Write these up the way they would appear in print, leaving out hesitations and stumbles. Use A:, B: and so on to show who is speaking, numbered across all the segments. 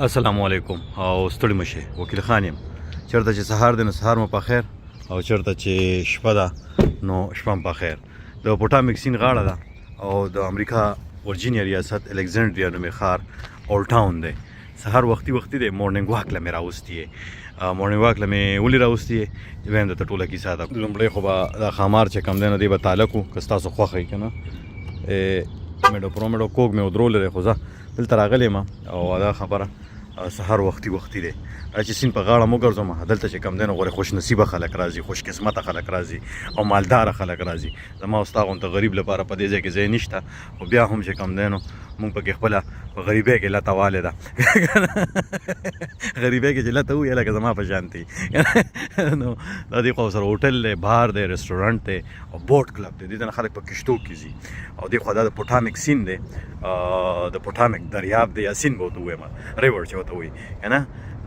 A: السلام علیکم او ستړي مشه وکیل خان یم چېرته چې سهار دی نو سهار مو په خیر او چېرته چې شپه ده نو شپه مو په خیر د پوټامیک سیند غاړه ده او د امریکا ورجینیا ریاست الکسندریا نومې ښار اولډ ټاون دی سهار وختي دی مورنینګ واک له مې راوستي مورنینګ واک له مې ولې راوستي وایم درته ټوله کیسه ده لومړی خو به دا ښامار چې کوم دی نو دی به تاله کړو که ستاسو خوښه وي که نه میډو پرومیډو کوک مې ودرولی دی خو زه دلته راغلی یم او دا خبره سهار وختي دی چې سیند په غاړه مو ګرځم دلته چې کم دی نو غورې خوش نصیبه خلک راځي خوش قسمته خلک راځي او مالداره خلک راځي زما او ستا غونته غریب لپاره په دې ځای کې ځای نشته خو بیا هم چې کم دی نو مونږ پکې خپله په غریبۍ کې لته والې ده غریبۍ کې چې لته ووایه لکه زما په شانتې نو دا دې خوا سره هوټل دی بار دی رسټورانټ دی او بوټ کلب دی دې ته نه خلک په کشتو کې ځي او دې خوا دا د پوټامیک سیند دی د پوټامیک دریاب دی یا سیند به ورته ووایم ریور چې ورته وایي که نه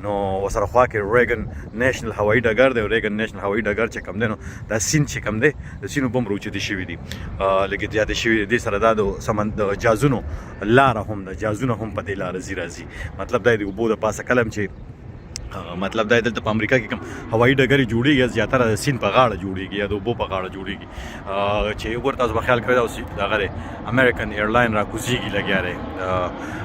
A: نو ورسره خوا کې ریګن نیشنل هوایي ډګر دی ریګن نیشنل هوایي ډګر چې کوم دی نو دا سیند چې کوم دی د سیند اوبه هم راوچتې شوي دي لږې زیاتې شوي دي دې سره دا د جازونو لاره هم ده جازونه هم په دې لاره ځي راځي مطلب دا د اوبو د پاسه کلم چې مطلب دا دلته په امریکا کې کوم هوایي ډګرې جوړېږي زیاتره د سیند په غاړه جوړېږي یا د اوبو په غاړه جوړېږي چې وګوره تاسو به خیال کوئ دا دغه دی امریکن ایرلاین راکوزېږي لګیا دی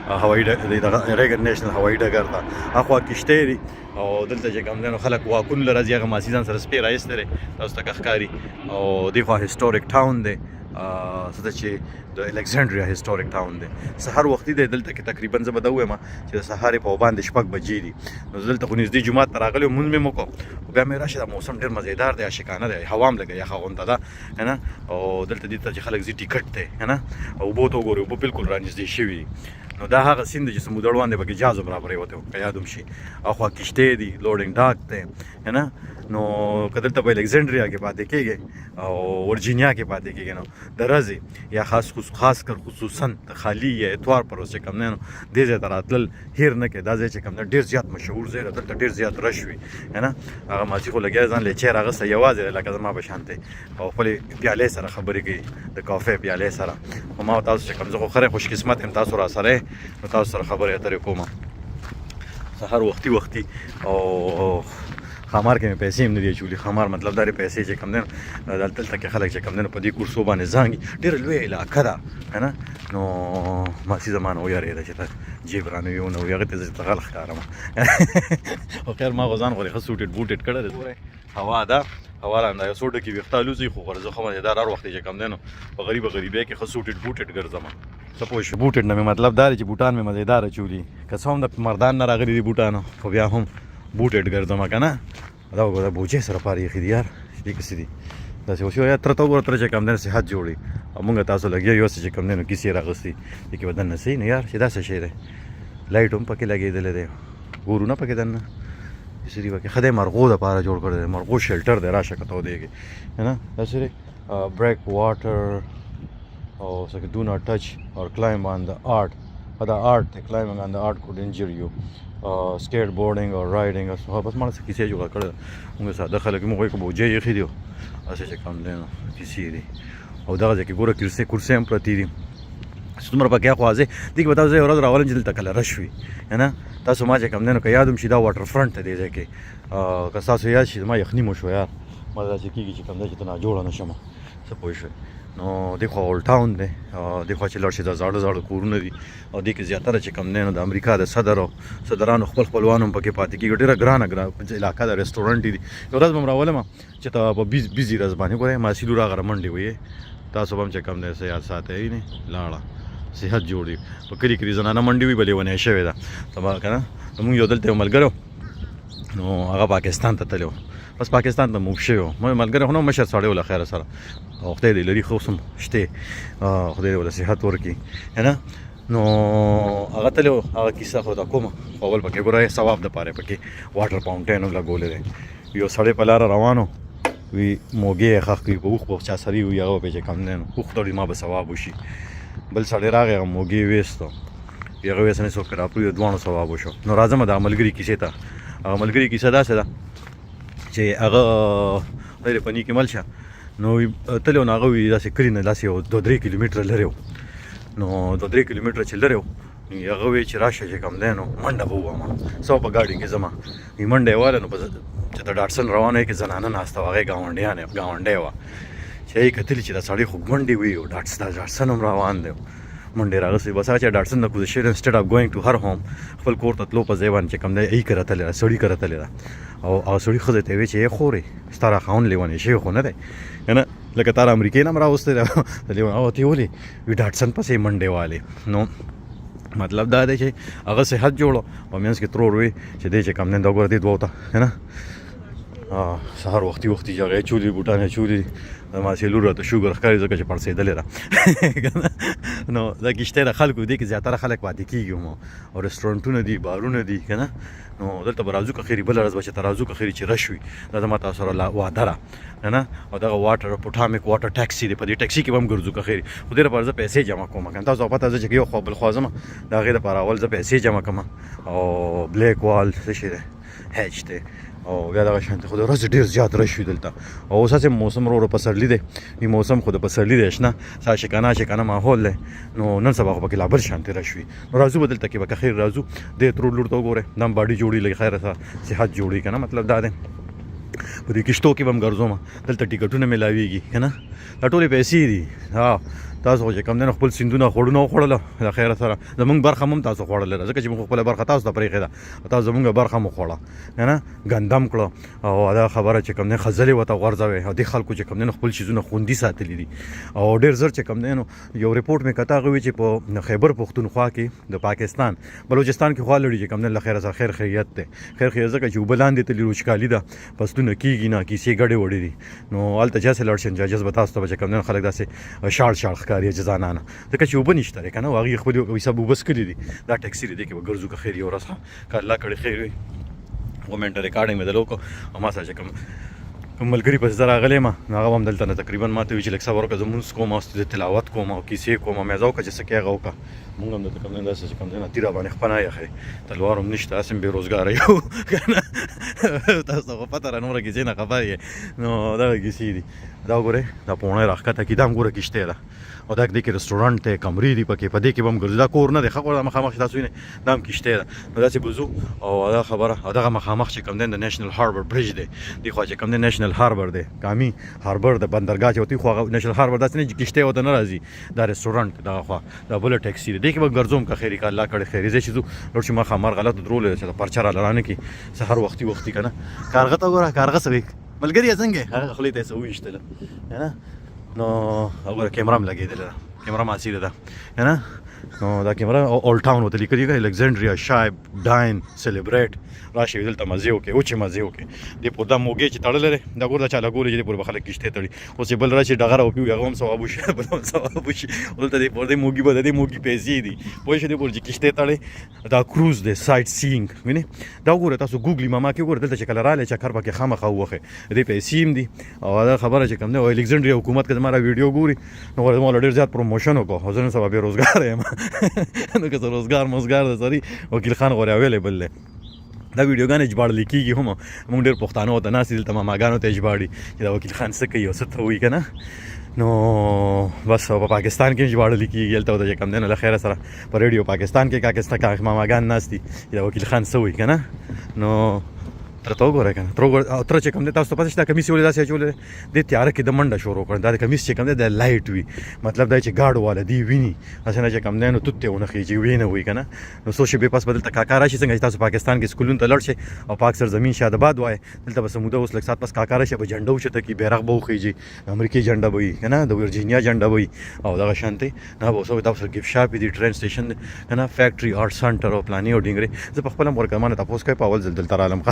A: هوایي ریګن نیشنل هوایي ډګر ته هاخوا کښتۍ دي او دلته چې کوم دی نو خلک واکونو له راځي هغه ماسي ځان سره سپی رایستی دی تاسو ته که ښکاري او دې خوا هسټوریک ټاون دی څه ده چې د الکسندریا هسټوریک ټاون دی سهار وختي دی دلته کې تقریبا زه به دا ووایم چې د سهار په باندې 6 بجې دي نو دلته خو نږدې جومات ته راغلی مونځ مې وکړو خو بیا مې راشي دا موسم ډېر مزیدار دی عاشقانه دی هوا هم لږه یخه غونډه ده که نه او دلته دې ته چې خلک ځي ټیکټ دی که نه او اوبو ته وګورئ اوبه بالکل رانږدې شوي دي نو دا هغه سیند دی چې سمودړوان دی پکې جهاز هم راپرېوتی که یاد هم شي اخوا کښتۍ دي لوډینګ ډاک دی که نه نو که دلته په الکسندریا کې پاتې کېږي او ورجینیا کې پاتې کېږي نو د ورځې یا خاص کر خصوصا د خالي یا اتوار پر ورځ چې کوم دی نو دې ځای ته راتلل هیر نه کوي دا ځای چې کوم دی ډېر زیات مشهور ځای دی دلته ډېر زیات رش وي که نه هغه ماسي خو لګیا ځان له چیر اغوستی یوازې دی لکه زما په شانتې او خپلې پیالې سره خبرې کوي د کافې پیالې سره خو ما تاسو چې کوم زه خو خره خوش قسمت یم تاسو را سره نو تاسو سره خبرې اترې کوم سهار وختي او خمار کې مې پیسې هم نه دي اچولي خمار مطلب دا پیسې چې کوم دی نو دلته کې خلک چې کوم دی نو په دې کورسو باندې زانګي ډېره لویه علاقه ده که نه نو ماسي زما نه ویارېده چې ته جیب رانوي ونه وي هغې ته زه ته غل ښکارم خو خیر ما خو ځان خو دې ښه سوټېډ بوټېډ کړی دی هوا ده هوا رانده یو څو ډکې ویښته الوځي خو غره زه ښه مزېدار هر وخت چې کوم دی نو په غریبۍ کې ښه سوټېډ بوټېډ ګرځم څه پوه شو بوټېډ نه مې مطلب دا دی چې بوټان مې مزېدار اچولي که څه هم د مردان نه راغلي دي بوټانو خو بیا هم بوټېډ ګرځم که نه دا وګوره بوجۍ سره پاره یخي دي یار دې کسې دي داسې اوس یو یا تره ته وګوره تره چې کوم دی صحت جوړي او مونږ تاسو لګیا یو څه چې کوم دی نو کیسې راغوستي دې کې به دننه صحیح نه یار چې دا څه شی دی لایټ هم پکې لګېدلی دی ګورونه پکې دننه داسې دي پکې ښه دی مرغو دپاره جوړ کړی دی مرغو شیلټر دی راشه که ته ودېږې که نه داسې دی بریک واټر او څه do not touch or climb on the art دا آرټ دی climbing on the art could injure you سکیټ بورډینګ او رایډینګ او بس ما څه کیسې جوړه کړې موږ ساده خلک موږ وایو که بوجۍ ایښي دي هسې چې کوم دی نو کیسې دي او دغه ځای کې ګوره کرسۍ هم پرتې دي څومره پکې اخوازې دې کې به تاسو یو ورځ راولم چې دلته کله رش وي که نه تاسو ما چې کوم دی نو که یاد هم شي دا واټر فرنټ ته دې ځای کې که ستاسو یاد شي زما یخني مو شو یار ما داسې کېږي چې کوم دی چې ته ناجوړه نه شم څه پوه شوې نو دې خوا اولډ ټاون دی دې خوا چې لاړ شي دا زاړه کورونه دي او دې کې زیاتره چې کوم دی نو د امریکا د صدرانو خپلوان هم پکې پاتې کېږي ډېره ګرانه علاقه ده رسټورانټ دي یو ورځ به هم راولم چې ته په بیزي ورځ باندې ګورئ ماسي لور هغه منډې ویې تاسو به هم چې کوم دی څه یاد ساتئ نه لاړه صحت جوړ وي په کلي کې زنانه منډې وي بلې ونې شوې ده که نه موږ یو دلته یو ملګری نو هغه پاکستان ته تللی بس پاکستان ته موف شوی مې ملګری خو نه مشر سړی و له خیره سره او خدای دې لري خو اوس هم شته خدای دې ورله صحت ورکړي که نه نو هغه تللی و هغه کیسه خو دا کومه خو اول پکې ګوره ثواب دپاره پکې واټر فاونټین هم لګولی دی یو سړی په لاره روانو وي موږی یې ښخ کړي په اوښ به چا سري وي هغه به چې کوم دی نو اوښ تړي ما به ثواب وشي بل سړی راغی هغه موږی یې ویستو هغه ویست نه څوک راپرېږدو دواړو ثواب وشو نو راځم د ملګري کیسې ته هغه ملګري کیسه داسې ده چې هغه خدای دې په نیکې مل شه نو تللی و نو هغه وي داسې کلي نه داسې یو 2-3 کیلومتره لرې و نو 2-3 کیلومتره چې لرې و هغه وی چې راشه چې کوم دی نو منډه به ووهمه څه په ګاډي کې ځمه وي منډه یې واله نو په چې د ډاټسن روانه یې کې زنانه ناسته وه هغې ګاونډی وه چې یې کتلي چې دا سړی خو ګونډې وي او ډاټسن هم روان دی منډې راغسې بس هغه چې ډاټسن نه کوزه شوی انسټیډ اف ګوینګ ټو هر هوم خپل کور ته تلو په ځای باندې چې کوم دی ای که راتلې ده سړي که راتلې ده او هغه سړي ښځې ته یې ویې چې ای خورې ستا را خاوند لیونی شوی خو نه دی که نه لکه تا را امریکې نه هم راوستی دی او ته یې ولې وي ډاټسن پسې منډې والې نو مطلب دا دی چې هغه صحت جوړو په منځ کې ترور وي چې دی چې کوم دی دا وګوره دې دوو ته که نه سهار وختي چې هغه یې چولي بوټان یې چولي ما چې لور راته شوګر ښکاري ځکه چې پړسېدلې ده نو دا کښتۍ د خلکو دې کې زیاتره خلک پاتې کېږي هم او رسټورانټونه دي بارونه دي که نه نو دلته به راځو که خیري بله ورځ به چې ته راځو که خیري چې رش وي دا زما تاسو سره وعده ده نه او دغه واټر پوټامک واټر ټیکسي دی په دې ټیکسي کې به هم ګرځو که خیري خو دې لپاره زه پیسې جمع کوم که تاسو پته زه چې یو خوا بل خوا ځم د هغې دپاره اول زه پیسې جمع کوم او بلیک وال څه شی دی هیچ دی او بیا دغه شانتې خو د ورځې ډېر زیات رش وي دلته او اوس هسې موسم ورو پسرلي دی وي موسم خو د پسرلي دی شنه سا شکانه ماحول دی نو نن سبا خو پکې لا بل شانتې رش وي نو راځو به دلته کې به که خیر راځو دې ترور لور ته وګورئ دا هم باډي جوړي لږ خیره صحت جوړي که نه مطلب دا دی په دې کښتو کې به هم ګرځوم دلته ټیکټونه میلاویږي که نه دا ټولې پیسې دي تاسو خو چې کوم دی نو خپل سیندونه خوړونه وخوړله د خیره سره زمونږ برخه هم تاسو خوړلې ده ځکه چې موږ خپله برخه تاسو ته پرېښې ده تاسو زمونږ برخه مو خوړه که نه ګندم کړه او دا خبره چې کوم دی خځلې ورته غورځوې او دې خلکو چې کوم دی نو خپل چیزونه خوندي ساتلي دي او ډېر زر چې کوم دی نو یو رپورټ مې کته هغه وی چې په خیبر پښتونخوا کې د پاکستان بلوچستان کې خوا لړي چې کوم دی له خیره سره خیر خیریت دی خیر خیریت ځکه چې اوبه لاندې تللي وچکالي ده فصلونه کېږي نه کیسې ګډې وړې دي نو هلته جاسې لاړ شي جاجز به تاسو ته به چې کوم دی خلک داسې شاړ ښکاري جزانانه ځکه چې اوبه نشته دی که نه هغې خپلې حساب اوبه څکلي دي دا ټیکسي دی دې کې به ګرځو که خیر یو ورځ که الله کړې خیر وي ومنټه ریکارډینګ مې دل وکړو او ما سره چې کوم ملګري پسې زه راغلی یم نو هغه هم دلته نه تقریبا ما ته وایي چې لږ صبر وکړه زه مونځ کوم او تلاوت کوم او کیسې کوم او مېزه وکړه چې څه کوې هغه وکړه مونږ هم دلته کوم دی داسې چې کوم دی نه تیره باندې خپنه یخی تلوار هم نشته هسې هم بېروزګاره یو که نه تاسو خو پته را نوره کیسې نه خبر یې نو دغه کیسې دي دا وګورئ دا پوڼۍ راښکته کي دا هم ګوره کښتۍ ده او دا دې کې رسټورانټ دی کمرې دي پکې په دې کې به هم ګرځو دا کور نه دی ښه دا مخامخ چې تاسو وینئ دا هم کښتۍ ده نو داسې به ځو او دا خبره او دغه مخامخ چې کوم دی د نیشنل هاربر برج دی دې خوا چې کوم دی نیشنل هاربر دی کامي هاربر د بندرګاه چې وتی خو هغه نیشنل هاربر داسې نه چې کښتۍ ورته نه راځي دا رسټورانټ دغه خوا دا بله ټیکسي دی دې کې به ګرځوم که خیري که الله کړې خیري ځای چې ځو لوړ چې ما خامار غلط درولې چې د پرچه را لرانه کي سهار وختي که نه کارغه ته وګوره کارغه څه وایي ملګري یې څنګه هغه خولې ته یې څه وویشتله نه نو وګوره کیمره هم لګېدلې ده کیمره ماسیره ده که نه نو دا کیمره اول ټاون ورته لیکلي که الکزانډریا شایب ډاین سیلیبریټ راشئ دلته مزې وکړئ اوچې مزې وکړئ دې پورې دا موږی چې تړلی دی دا ګوره دا چا لګولی چې دې پورې به خلک کښتۍ تړي اوس چې بل راشي ډغره وپي هغه هم ثواب وشي بل هم ثواب وشي دلته دې پورې دې موږي به د دې موږي پیسې دي پوه شئ دې پورې چې کښتۍ تړئ دا کروز دی سایټ سیینګ وینئ دا وګوره تاسو ګوګلي ماما کې وګوره دلته چې کله رالی چکر پکې خامخا ووښئ دې پیسې هم دي او دا خبره چې کوم دی او الکزانډریا حکومت که زما را ویډیو ګوري نو ما له ډېر زیات پروموشن وکړو او زه نن سبا بېروزګاره یم نو که څه روزګار موزګار د سړي وکیل خان غورې اویلیبل دی دا ویډیوګانې ژباړل کېږي هم موږ ډېر پښتانه ورته ناست دي دلته ماماګانو ته یې ژباړي چې دا وکیل خان څه کوي او څه ته وایي که نه نو بس په پاکستان کې ژباړل کېږي هلته ورته چې کوم دی نو له خیره سره په ریډیو پاکستان کې ماماګان ناست دي چې دا وکیل خان څه وایي که نه نو تر ته وګورئ که نه تر چې کوم دی تاسو ته پته چې دا کمیس یې ولې داسې اچولی دی دې تیاره کې د منډه شروع کړه دا د کمیس چې کوم دی د لایټ وي مطلب دا چې ګاډ والا دی ویني هسې نه چې کوم دی نو توت یې ونه خیږي وی نه وي که نه نو څو شېبې پس به دلته کاکا راشي څنګه چې تاسو پاکستان کې سکولونو ته لاړ شئ او پاک سرزمین شاداباد وایي دلته به څه موده اوس لږ ساعت پس کاکا راشي به جنډه اوچته کړي بیرغ به وخیږي د امریکې جنډه به وي که نه د ورجینیا جنډه به وي او دغه شانتې نه به اوس تاسو ګفټ شاپ دی ټرین سټیشن دی که نه فیکټري آرټ سنټر او پلانې او ډینګرې زه په خپله هم ورکړم ما نه تپوس کوئ په اول ځل دلته رالم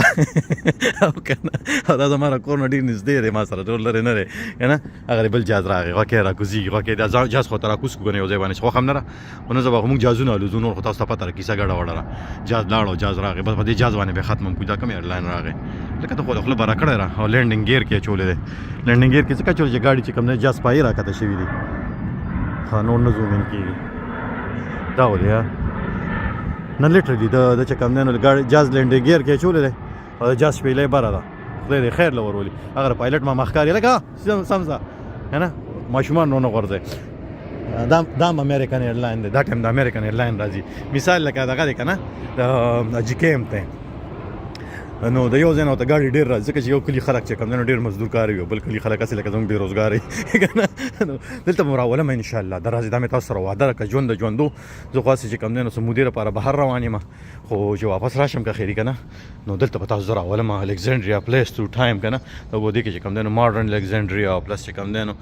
A: که نه دا زما را کور نه ډېر نږدې دی ما سره ډېر لرې نه دی که نه هغه بل جاز راغی غوښې را کوزېږي غوښې دا جاز خو ته را کوز کړو یو ځای باندې چې خوښ هم نه را خو نه زه به خو موږ جازونه الوزو نور خو تاسو ته پته ده کیسه ګډه وډه را جاز لاړ او جاز راغی بس په دې جاز باندې بیا ختم کړو دا کوم ایرلاین راغی لکه ته خو د خوله به را کړی را او لینډینګ ګیر کې اچولی دی لینډینګ ګیر کې ځکه اچولی چې ګاډي چې کوم دی جاز پایې را کښته شوي دي ښه نور نه زوم ان کېږي دا ولې یا نه لیټرلي د چې کوم دی نو ګاډي جاز لینډینګ ګیر کې اچولی دی او د جاز شپېلۍ بره ده خدای دې خیر له ورولي هغه پایلټ ما مخکاري لکه سمزه که نه ماشومان نه غورځئ دا امریکن ایرلاین دی، دا ټایم د امریکن ایرلاین راځي. مثال لکه دغه دی که نه د جیکیم ته نو د یو ځای نه ورته ګاډي ډېر راځي ځکه چې یو کلي خلک چې کوم دی نو ډېر مزدور کار وي او بل کلي خلک هسې لکه زموږ بېروزګار وي که نه. نو دلته به راولم انشاءالله دا راځي. دا مې تاسو سره وعده ده که ژوند د ژوندو زه خو هسې چې کوم دی نو څه مودې لپاره بهر روان یم خو چې واپس راشم که خیري که نه نو دلته به تاسو زه راولم الکسنډریا پلیس تھرو ټایم که نه دا به دې کې چې کوم دی نو ماډرن الکسنډریا پلس چې کوم دی نو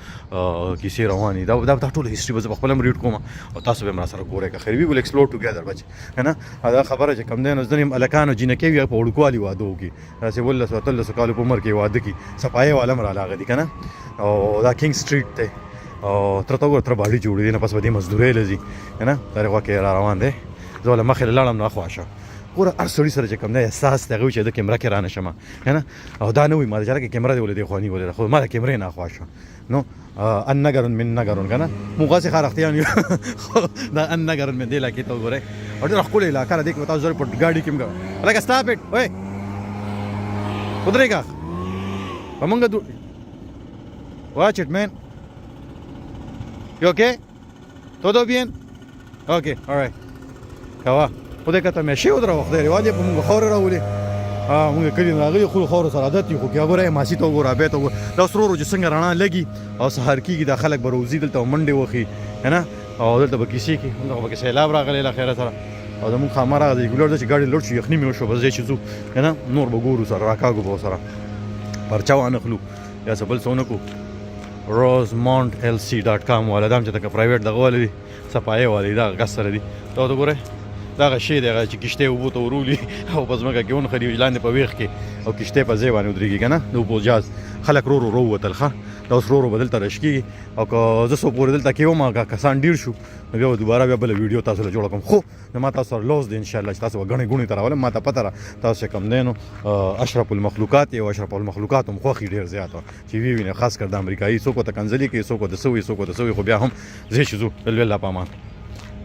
A: کیسې روانې دا ټوله هسټري به زه پخپله هم ریډ کوم او تاسو به هم راسره ګورئ که خیر وي ول ایکسپلور ټوګیدر بچ که نه. دا خبره چې کوم دی نو ځینې هلکانو جینکې وي په وړوکوالي واده وکړي داسې 12 کالو په عمر کې واده کړي صفایي والا هم رالاغه دي که نه. او دا کینګ سټریټ دی او تر ته وګوره تر باډي جوړې دي نه پس به دې مزدورۍ له ځي که نه دا خوا کې را روان دی. زه له مخې لاړم نو اخوا شه ګوره هر سړي سره چې کوم دی احساس دی هغه وي چې د کیمره کې رانه شمه که نه او دا نه وي ما د چا کې کیمره دی ولې دې خوا نیولې ده خو ما د کیمرې نه اخوا شه نو ان نګرن من نګرن که نه موږ هسې خارښتیان یو دا ان نګرن من دې علاقې ته وګورئ او ډېره ښکلې علاقه ده دې کې به تاسو زر په ګاډي کې هم لکه سټاپ اټ وای ودرېږه په مونږ watch it man you okay todo bien okay all right کوا خدای کته مې شی ودره وخت دی واده په موږ خور راولې موږ کلی راغلی خو خور سره عادت خو بیا ګوره ماسي ته وګوره به ته دا سرورو چې څنګه رڼا لګي او سحر کېږي د خلک بروزي دلته منډې وخی نه او دلته به کیسې کې موږ به سیلاب راغلی له خیره سره او زموږ خامر راغلی ګولر د چې ګاډي لوړ شو یخني مې وشو بس ځای چې ځو که نه نور به ګورو سره راکاږو به سره پرچا وانخلو یا څه بل څه ونه کړو. rosemontlc.com والا دا هم چې دغه پرایویټ دغه والا دي صفایي والا دي دغه کس سره دي دا ورته ګورئ دغه شی دی هغه چې کښتۍ اوبو ته ورولي او په ځمکه کې ونښلي لاندې په ویښ کې او کښتۍ په ځای باندې ودرېږي که نه د اوبو جاز خلک رو ووتل ښه دا اوس رو به دلته رش کېږي او که زه څو پورې دلته کې وم که کسان ډېر شو نو بیا به دوباره بیا بله ویډیو تاسو له جوړه کړم خو نو ما تاسو سره لوز دی انشاءالله چې تاسو به ګڼې ګوڼې ته راولم ما ته پته ده تاسو چې کوم دی نو اشرف المخلوقات یو اشرف المخلوقات هم خوښي ډېر زیات وه چې ویې وینئ خاص کر د امریکایي څوک ورته کنځلي کوي څوک ورته څه وایي څوک ورته څه وایي خو بیا هم ځای چې ځو بل الله په امان.